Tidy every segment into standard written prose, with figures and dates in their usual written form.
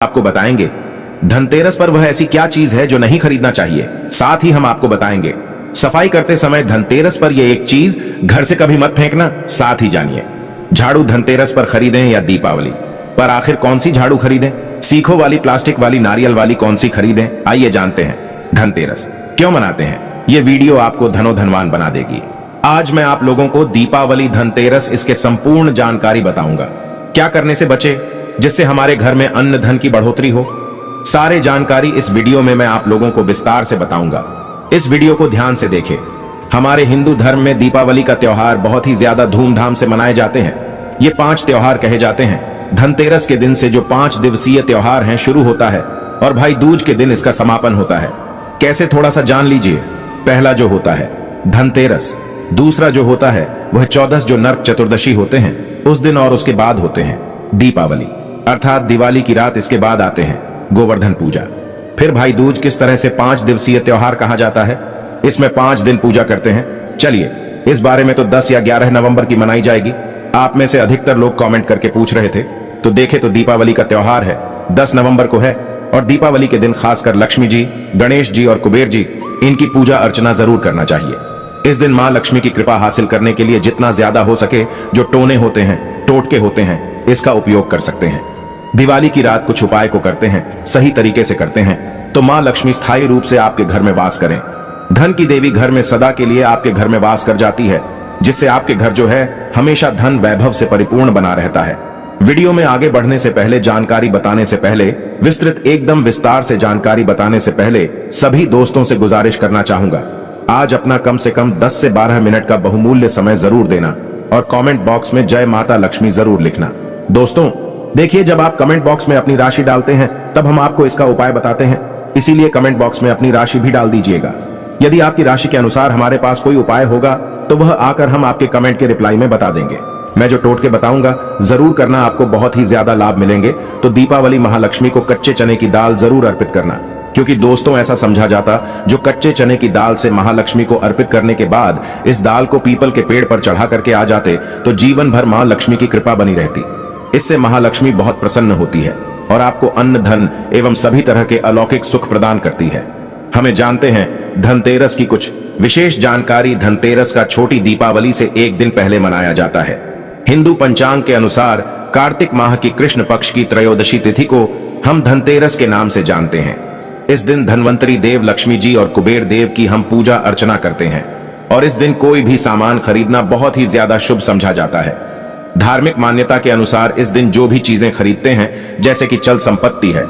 आपको बताएंगे धनतेरस पर वह ऐसी क्या चीज है जो नहीं खरीदना चाहिए। साथ ही हम आपको बताएंगे सफाई करते समय धनतेरस पर यह एक चीज घर से कभी मत फेंकना। साथ ही जानिए झाड़ू धनतेरस पर खरीदें या दीपावली पर आखिर कौन सी झाड़ू खरीदें, सीखों वाली, प्लास्टिक वाली, नारियल वाली, कौन सी खरीदें। आइए जानते हैं धनतेरस क्यों मनाते हैं। यह वीडियो आपको धनोधनवान बना देगी। आज मैं आप लोगों को दीपावली, धनतेरस, इसके संपूर्ण जानकारी बताऊंगा। क्या करने से बचे जिससे हमारे घर में अन्न धन की बढ़ोतरी हो। सारे जानकारी इस वीडियो में मैं आप लोगों को विस्तार से बताऊंगा। इस वीडियो को ध्यान से देखें। हमारे हिंदू धर्म में दीपावली का त्योहार बहुत ही ज्यादा धूमधाम से मनाए जाते हैं। ये 5 त्योहार कहे जाते हैं। धनतेरस के दिन से जो 5 दिवसीय त्योहार हैं शुरू होता है और भाई दूज के दिन इसका समापन होता है। कैसे, थोड़ा सा जान लीजिए। पहला जो होता है धनतेरस, दूसरा जो होता है वह 14 जो नरक चतुर्दशी होते हैं उस दिन, और उसके बाद होते हैं दीपावली अर्थात दिवाली की रात। इसके बाद आते हैं गोवर्धन पूजा। फिर भाई दूज। किस तरह से 5 दिवसीय त्योहार कहा जाता है। इसमें 5 दिन पूजा करते हैं। चलिए, इस बारे में तो 10 या 11 नवंबर की मनाई जाएगी। आप में से अधिकतर लोग कमेंट करके पूछ रहे थे, तो देखे तो दीपावली का त्योहार है 10 नवंबर को है। और दीपावली के दिन खासकर लक्ष्मी जी, गणेश जी और कुबेर जी, इनकी पूजा अर्चना जरूर करना चाहिए। इस दिन मां लक्ष्मी की कृपा हासिल करने के लिए जितना ज्यादा हो सके जो टोने होते हैं, टोटके होते हैं, इसका उपयोग कर सकते हैं। दिवाली की रात कुछ उपाय को करते हैं, सही तरीके से करते हैं तो मां लक्ष्मी स्थायी रूप से आपके घर में वास करें। धन की देवी घर में सदा के लिए आपके घर में वास कर जाती है, जिससे आपके घर जो है हमेशा धन वैभव से परिपूर्ण बना रहता है। वीडियो में आगे बढ़ने से पहले, जानकारी बताने से पहले, विस्तृत एकदम विस्तार से जानकारी बताने से पहले सभी दोस्तों से गुजारिश करना चाहूंगा, आज अपना कम से कम 10 से 12 मिनट का बहुमूल्य समय जरूर देना और कमेंट बॉक्स में जय माता लक्ष्मी जरूर लिखना। दोस्तों देखिए, जब आप कमेंट बॉक्स में अपनी राशि डालते हैं तब हम आपको इसका उपाय बताते हैं, इसीलिए कमेंट बॉक्स में अपनी राशि भी डाल दीजिएगा। यदि आपकी राशि के अनुसार हमारे पास कोई उपाय होगा तो वह आकर हम आपके कमेंट के रिप्लाई में बता देंगे। मैं जो टोटके बताऊंगा जरूर करना, आपको बहुत ही ज्यादा लाभ मिलेंगे। तो दीपावली महालक्ष्मी को कच्चे चने की दाल जरूर अर्पित करना, क्योंकि दोस्तों ऐसा समझा जाता जो कच्चे चने की दाल से महालक्ष्मी को अर्पित करने के बाद इस दाल को पीपल के पेड़ पर चढ़ा करके आ जाते तो जीवन भर मां लक्ष्मी की कृपा बनी रहती। इससे महालक्ष्मी बहुत प्रसन्न होती है और आपको अन्न, धन एवं सभी तरह के अलौकिक सुख प्रदान करती है। हमें जानते हैं धनतेरस की कुछ विशेष जानकारी। धनतेरस का छोटी दीपावली से एक दिन पहले मनाया जाता है। हिंदू पंचांग के अनुसार कार्तिक माह की कृष्ण पक्ष की त्रयोदशी तिथि को हम धनतेरस के नाम से जानते हैं। इस दिन धनवंतरी देव लक्ष्मी जी और कुबेर देव की हम पूजा अर्चना करते हैं और इस दिन कोई भी सामान खरीदना बहुत ही ज्यादा शुभ समझा जाता है। धार्मिक मान्यता के अनुसार इस दिन जो भी चीजें खरीदते हैं, जैसे कि चल संपत्ति है,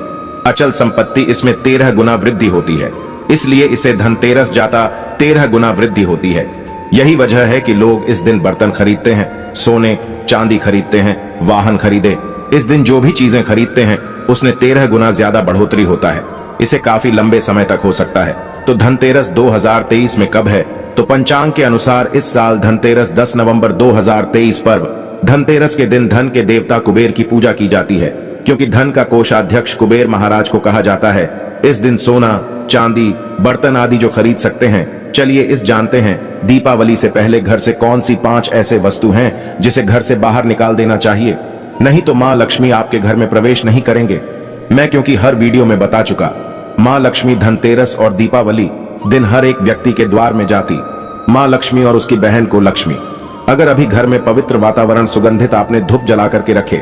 अचल संपत्ति, इसमें 13 गुना वृद्धि होती है। इसलिए इसे धनतेरस जाता 13 गुना वृद्धि होती है। यही वजह है कि लोग इस दिन बर्तन खरीदते हैं, सोने चांदी खरीदते हैं, वाहन खरीदे। इस दिन जो भी चीजें खरीदते हैं उसने 13 गुना ज्यादा बढ़ोतरी होता है। इसे काफी लंबे समय तक हो सकता है। तो धनतेरस 2023 में कब है? तो पंचांग के अनुसार इस साल धनतेरस 10 नवंबर 2023 पर्व धनतेरस के दिन धन के देवता कुबेर की पूजा की जाती है, क्योंकि धन का कोषाध्यक्ष कुबेर महाराज को कहा जाता है। इस दिन सोना, चांदी, बर्तन आदि जो खरीद सकते हैं। चलिए इस जानते हैं दीपावली से पहले घर से कौन सी 5 ऐसे वस्तु हैं जिसे घर से बाहर निकाल देना चाहिए, नहीं तो मां लक्ष्मी आपके घर में प्रवेश नहीं करेंगे। मैं क्योंकि हर वीडियो में बता चुका, मां लक्ष्मी धनतेरस और दीपावली दिन हर एक व्यक्ति के द्वार में जाती। मां लक्ष्मी और उसकी बहन को लक्ष्मी। अगर अभी घर में पवित्र वातावरण, सुगंधित आपने धूप जला करके रखे,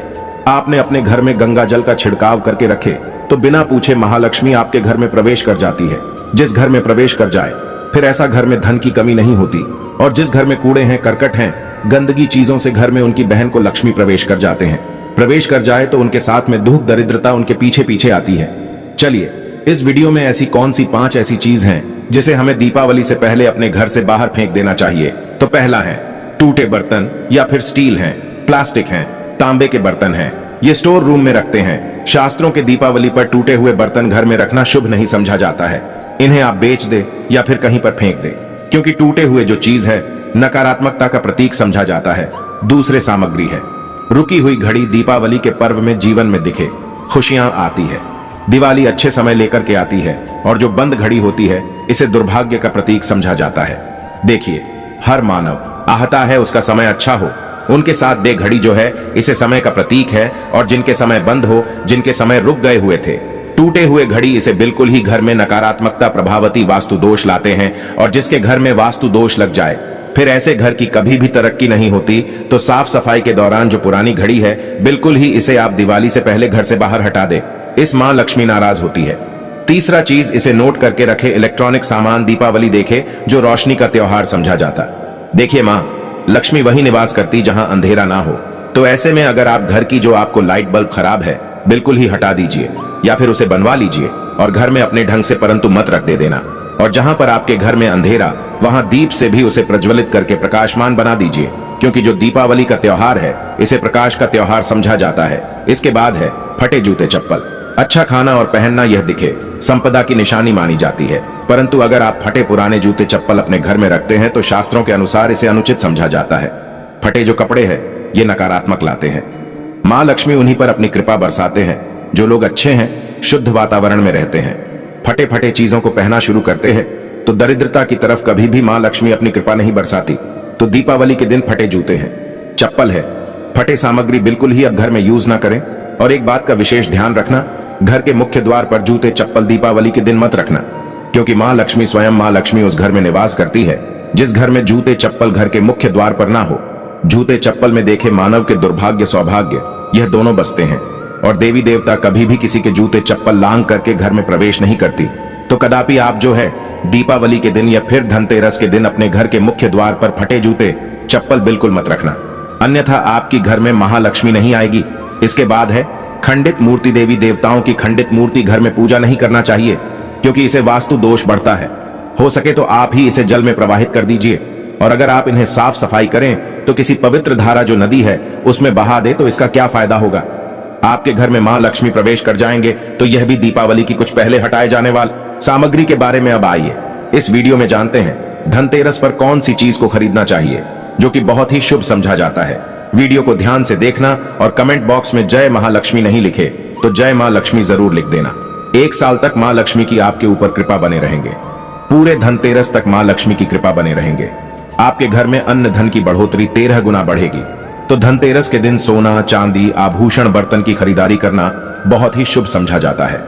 आपने अपने घर में गंगा जल का छिड़काव करके रखे, तो बिना पूछे महालक्ष्मी आपके घर में प्रवेश कर जाती है। जिस घर में प्रवेश कर जाए फिर ऐसा घर में धन की कमी नहीं होती। और जिस घर में कूड़े हैं, करकट हैं, गंदगी चीजों से घर में उनकी बहन को लक्ष्मी प्रवेश कर जाते हैं। प्रवेश कर जाए तो उनके साथ में दुख, दरिद्रता उनके पीछे पीछे आती है। चलिए इस वीडियो में ऐसी कौन सी 5 ऐसी चीज हैं जिसे हमें दीपावली से पहले अपने घर से बाहर फेंक देना चाहिए। तो पहला है टूटे बर्तन, या फिर स्टील हैं, प्लास्टिक हैं, तांबे के बर्तन हैं। ये स्टोर रूम में रखते हैं। शास्त्रों के दीपावली पर टूटे हुए बर्तन घर में रखना शुभ नहीं समझा जाता है। इन्हें आप बेच दे या फिर कहीं पर फेंक दे, क्योंकि टूटे हुए जो चीज है नकारात्मकता का प्रतीक समझा जाता है। दूसरे सामग्री है रुकी हुई घड़ी। दीपावली के पर्व में जीवन में दिखे खुशियां आती है। दिवाली अच्छे समय लेकर के आती है और जो बंद घड़ी होती है इसे दुर्भाग्य का प्रतीक समझा जाता है। देखिए, हर मानव चाहता है उसका समय अच्छा हो, उनके साथ दे घड़ी जो है इसे समय का प्रतीक है, और जिनके समय बंद हो, जिनके समय रुक गए हुए थे, टूटे हुए घड़ी इसे बिल्कुल ही घर में नकारात्मकता प्रभावती वास्तु दोष लाते हैं। और जिसके घर में वास्तु दोष लग जाए फिर ऐसे घर की कभी भी तरक्की नहीं होती। तो साफ सफाई के दौरान जो पुरानी घड़ी है बिल्कुल ही इसे आप दिवाली से पहले घर से बाहर हटा दे, इस मां लक्ष्मी नाराज होती है। तीसरा चीज, इसे नोट करके रखे, इलेक्ट्रॉनिक सामान दीपावली देखे जो रोशनी का त्योहार समझा जाता। देखिए मां लक्ष्मी वही निवास करती जहां अंधेरा ना हो। तो ऐसे में अगर आप घर की जो आपको लाइट बल्ब खराब है बिल्कुल ही हटा दीजिए, या फिर उसे बनवा लीजिए और घर में अपने ढंग से परंतु मत रख दे देना। और जहां पर आपके घर में अंधेरा वहां दीप से भी उसे प्रज्वलित करके प्रकाशमान बना दीजिए, क्योंकि जो दीपावली का त्योहार है इसे प्रकाश का त्योहार समझा जाता है। इसके बाद है फटे जूते चप्पल। अच्छा खाना और पहनना यह दिखे संपदा की निशानी मानी जाती है, परंतु अगर आप फटे पुराने जूते चप्पल अपने घर में रखते हैं तो शास्त्रों के अनुसार इसे अनुचित समझा जाता है। फटे जो कपड़े हैं ये नकारात्मक लाते हैं। मां लक्ष्मी उन्हीं पर अपनी कृपा बरसाते हैं जो लोग अच्छे हैं, शुद्ध वातावरण में रहते हैं। फटे फटे चीजों को पहना शुरू करते हैं तो दरिद्रता की तरफ कभी भी मां लक्ष्मी अपनी कृपा नहीं बरसाती। तो दीपावली के दिन फटे जूते हैं, चप्पल है, फटे सामग्री बिल्कुल ही अब घर में यूज ना करें। और एक बात का विशेष ध्यान रखना, घर के मुख्य द्वार पर जूते चप्पल दीपावली के दिन मत रखना, क्योंकि मां लक्ष्मी स्वयं मां लक्ष्मी उस घर में निवास करती है जिस घर में जूते चप्पल घर के मुख्य द्वार पर ना हो। जूते चप्पल में देखे मानव के दुर्भाग्य सौभाग्य यह दोनों बसते हैं, और देवी देवता कभी भी किसी के जूते चप्पल लांग करके घर में प्रवेश नहीं करती। तो कदापि आप जो है दीपावली के दिन या फिर धनतेरस के दिन अपने घर के मुख्य द्वार पर फटे जूते चप्पल बिल्कुल मत रखना, अन्यथा आपकी घर में महालक्ष्मी नहीं आएगी। इसके बाद है खंडित मूर्ति। देवी देवताओं की खंडित मूर्ति घर में पूजा नहीं करना चाहिए, क्योंकि इसे वास्तु दोष बढ़ता है। हो सके तो आप ही इसे जल में प्रवाहित कर दीजिए, और अगर आप इन्हें साफ सफाई करें तो किसी पवित्र धारा जो नदी है उसमें बहा दे तो इसका क्या फायदा होगा। आपके घर में मां लक्ष्मी प्रवेश कर जाएंगे। तो यह भी दीपावली की कुछ पहले हटाए जाने वाली सामग्री के बारे में अब आइए इस वीडियो में जानते हैं धनतेरस पर कौन सी चीज को खरीदना चाहिए जो कि बहुत ही शुभ समझा जाता है। वीडियो को ध्यान से देखना और कमेंट बॉक्स में जय महालक्ष्मी नहीं लिखे तो जय मां लक्ष्मी जरूर लिख देना। 1 साल तक मां लक्ष्मी की आपके ऊपर कृपा बने रहेंगे। पूरे धनतेरस तक मां लक्ष्मी की कृपा बने रहेंगे। आपके घर में अन्न धन की बढ़ोतरी 13 गुना बढ़ेगी। तो धनतेरस के दिन सोना, चांदी, आभूषण, बर्तन की खरीदारी करना बहुत ही शुभ समझा जाता है।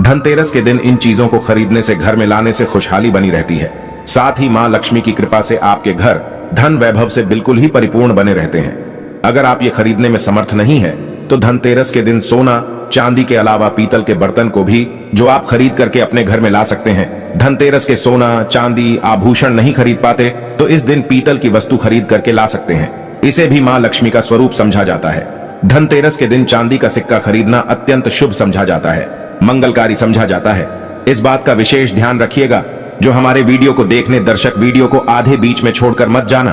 धनतेरस के दिन इन चीजों को खरीदने से, घर में लाने से खुशहाली बनी रहती है। साथ ही मां लक्ष्मी की कृपा से आपके घर धन वैभव से बिल्कुल ही परिपूर्ण बने रहते हैं। अगर आप ये खरीदने में समर्थ नहीं है तो धनतेरस के दिन सोना, चांदी के अलावा पीतल के बर्तन को भी जो आप खरीद करके अपने घर में ला सकते हैं। धनतेरस के सोना, चांदी, आभूषण नहीं खरीद पाते तो इस दिन पीतल की वस्तु खरीद करके ला सकते हैं। इसे भी मां लक्ष्मी का स्वरूप समझा जाता है। धनतेरस के दिन चांदी का सिक्का खरीदना अत्यंत शुभ समझा जाता है, मंगलकारी समझा जाता है। इस बात का विशेष ध्यान रखिएगा। जो हमारे वीडियो को देखने दर्शक वीडियो को आधे बीच में छोड़कर मत जाना।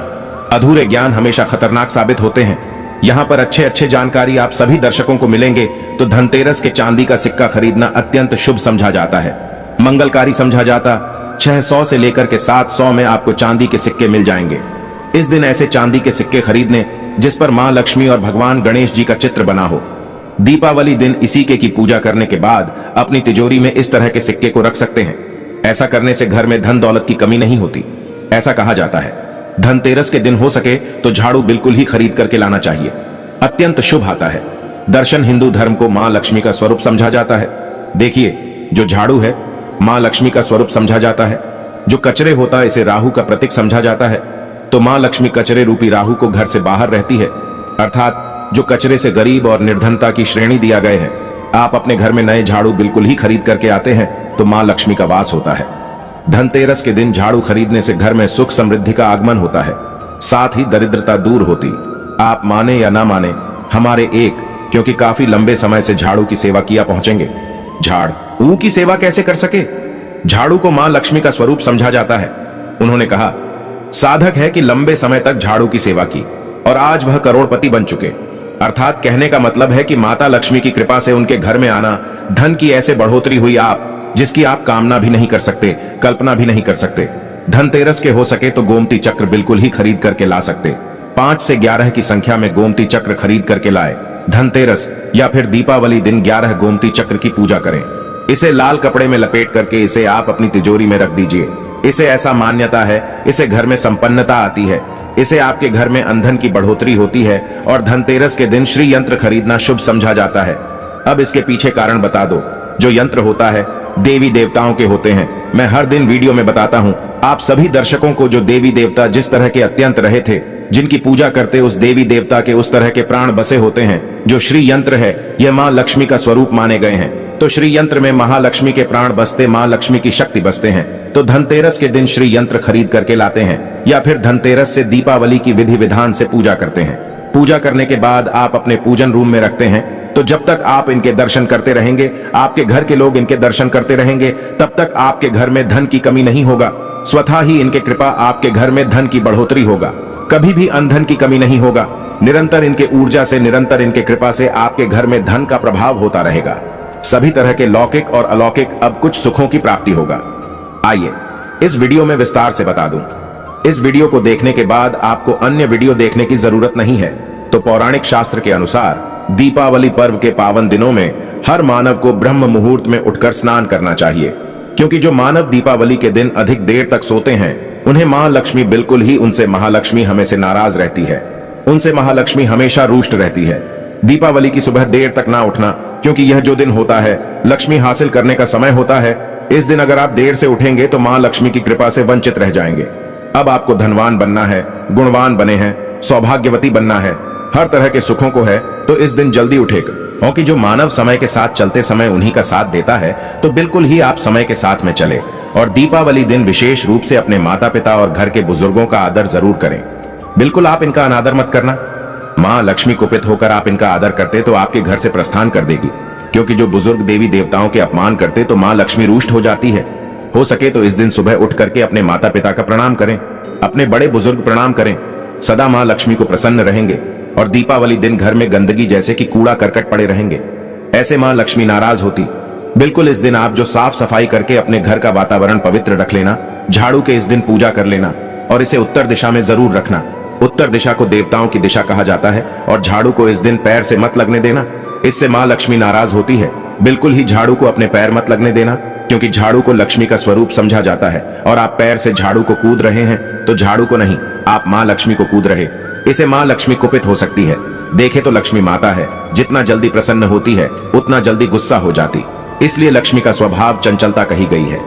अधूरे ज्ञान हमेशा खतरनाक साबित होते हैं। यहाँ पर अच्छे जानकारी आप सभी दर्शकों को मिलेंगे। तो धनतेरस के चांदी का सिक्का खरीदना अत्यंत शुभ समझा जाता है, मंगलकारी समझा जाता। 600 से लेकर के 700 में आपको चांदी के सिक्के मिल जाएंगे। इस दिन ऐसे चांदी के सिक्के खरीदने जिस पर मां लक्ष्मी और भगवान गणेश जी का चित्र बना हो। दीपावली दिन इसी के की पूजा करने के बाद अपनी तिजोरी में इस तरह के सिक्के को रख सकते हैं। ऐसा करने से घर में धन दौलत की कमी नहीं होती, ऐसा कहा जाता है। धनतेरस के दिन हो सके तो झाड़ू बिल्कुल ही खरीद करके लाना चाहिए, अत्यंत शुभ आता है। दर्शन हिंदू धर्म को मां लक्ष्मी का स्वरूप समझा जाता है। देखिए, जो झाड़ू है मां लक्ष्मी का स्वरूप समझा जाता है। जो कचरे होता है इसे राहु का प्रतीक समझा जाता है। तो मां लक्ष्मी कचरे रूपी राहु को घर से बाहर रहती है, अर्थात जो कचरे से गरीब और निर्धनता की श्रेणी दिया गए हैं। आप अपने घर में नए झाड़ू बिल्कुल ही खरीद करके आते हैं तो मां लक्ष्मी का वास होता है। धनतेरस के दिन झाड़ू खरीदने से घर में सुख समृद्धि का आगमन होता है, साथ ही दरिद्रता दूर होती। आप माने या ना माने, हमारे क्योंकि काफी लंबे समय से झाड़ू की सेवा किया पहुंचेंगे। झाड़ू की सेवा कैसे कर सके? झाड़ू को मां लक्ष्मी का स्वरूप समझा जाता है। उन्होंने कहा, साधक है कि लंबे समय तक झाड़ू की सेवा की और आज वह करोड़पति बन चुके। अर्थात कहने का मतलब है कि माता लक्ष्मी की कृपा से उनके घर में आना, धन की ऐसे बढ़ोतरी हुई जिसकी आप कामना भी नहीं कर सकते, कल्पना भी नहीं कर सकते। धनतेरस के हो सके तो गोमती चक्र बिल्कुल ही खरीद करके ला सकते। 5 से 11 की संख्या में गोमती चक्र खरीद करके लाए। धनतेरस या फिर दीपावली दिन 11 गोमती चक्र की पूजा करें। इसे लाल कपड़े में लपेट करके इसे आप अपनी तिजोरी में रख दीजिए। इसे ऐसा मान्यता है, इसे घर में संपन्नता आती है। इसे आपके घर में अंधन की बढ़ोतरी होती है और धनतेरस के दिन श्री यंत्र खरीदना शुभ समझा जाता है। अब इसके पीछे कारण बता दो। जो यंत्र होता है देवी देवताओं के होते हैं। मैं हर दिन वीडियो में बताता हूँ आप सभी दर्शकों को, जो देवी देवता जिस तरह के अत्यंत रहे थे, जिनकी पूजा करते उस देवी देवता के उस तरह के प्राण बसे होते हैं। जो श्री यंत्र है यह माँ लक्ष्मी का स्वरूप माने गए हैं। तो श्री यंत्र में महालक्ष्मी के प्राण बसते, माँ लक्ष्मी की शक्ति बसते हैं। तो धनतेरस के दिन श्री यंत्र खरीद करके लाते हैं या फिर धनतेरस से दीपावली की विधि विधान से पूजा करते हैं। पूजा करने के बाद आप अपने पूजन रूम में रखते हैं। तो जब तक आप इनके दर्शन करते रहेंगे, आपके घर के लोग इनके दर्शन करते रहेंगे, तब तक आपके घर में धन की कमी नहीं होगा। स्वतः ही इनके कृपा आपके घर में धन की बढ़ोतरी होगा। कभी भी अंधन की कमी नहीं होगा। निरंतर इनके ऊर्जा से, निरंतर इनके कृपा से आपके घर में धन का प्रभाव होता रहेगा। सभी तरह के लौकिक और अलौकिक अब कुछ सुखों की प्राप्ति होगा। आइए इस वीडियो में विस्तार से बता दूं। इस वीडियो को देखने के बाद आपको अन्य वीडियो देखने की जरूरत नहीं है। तो पौराणिक शास्त्र के अनुसार दीपावली पर्व के पावन दिनों में हर मानव को ब्रह्म मुहूर्त में उठकर स्नान करना चाहिए, क्योंकि जो मानव दीपावली के दिन अधिक देर तक सोते हैं उन्हें मां लक्ष्मी बिल्कुल ही, उनसे महालक्ष्मी हमेशा नाराज रहती है। उनसे महालक्ष्मी हमेशा रुष्ट रहती है। दीपावली की सुबह देर तक ना उठना, क्योंकि यह जो दिन होता है लक्ष्मी हासिल करने का समय होता है। इस दिन अगर आप देर से उठेंगे तो मां लक्ष्मी की कृपा से वंचित रह जाएंगे। अब आपको धनवान बनना है, गुणवान बने हैं, सौभाग्यवती बनना है, हर तरह के सुखों को है, तो इस दिन जल्दी उठेगा। क्योंकि जो मानव समय के साथ चलते समय उन्हीं का साथ देता है, तो बिल्कुल ही आप समय के साथ में चले और दीपावली दिन विशेष रूप से अपने माता पिता और घर के बुजुर्गों का आदर जरूर करें। बिल्कुल आप इनका अनादर मत करना। माँ लक्ष्मी कुपित होकर आप इनका आदर करते तो आपके घर से प्रस्थान कर देगी, क्योंकि जो बुजुर्ग देवी देवताओं के अपमान करते तो माँ लक्ष्मी रुष्ट हो जाती है। हो सके तो इस दिन सुबह उठ करके अपने माता पिता का प्रणाम करें, अपने बड़े बुजुर्ग प्रणाम करें। सदा माँ लक्ष्मी को प्रसन्न रहेंगे और दीपावली दिन घर में गंदगी जैसे कि कूड़ा करकट पड़े रहेंगे, ऐसे माँ लक्ष्मी नाराज होती। बिल्कुल इस दिन आप जो साफ सफाई करके अपने घर का वातावरण पवित्र रख लेना, झाड़ू के इस दिन पूजा कर लेना और इसे उत्तर दिशा में जरूर रखना। उत्तर दिशा को देवताओं की दिशा कहा जाता है और झाड़ू को इस दिन पैर से मत लगने देना, इससे माँ लक्ष्मी नाराज होती है। बिल्कुल ही झाड़ू को अपने पैर मत लगने देना, क्योंकि झाड़ू को लक्ष्मी का स्वरूप समझा जाता है और आप पैर से झाड़ू को कूद रहे हैं तो झाड़ू को नहीं, आप माँ लक्ष्मी को कूद रहे। इसे माँ लक्ष्मी कुपित हो सकती है। देखे तो लक्ष्मी माता है, जितना जल्दी प्रसन्न होती है उतना जल्दी गुस्सा हो जाती, इसलिए लक्ष्मी का स्वभाव चंचलता कही गई है।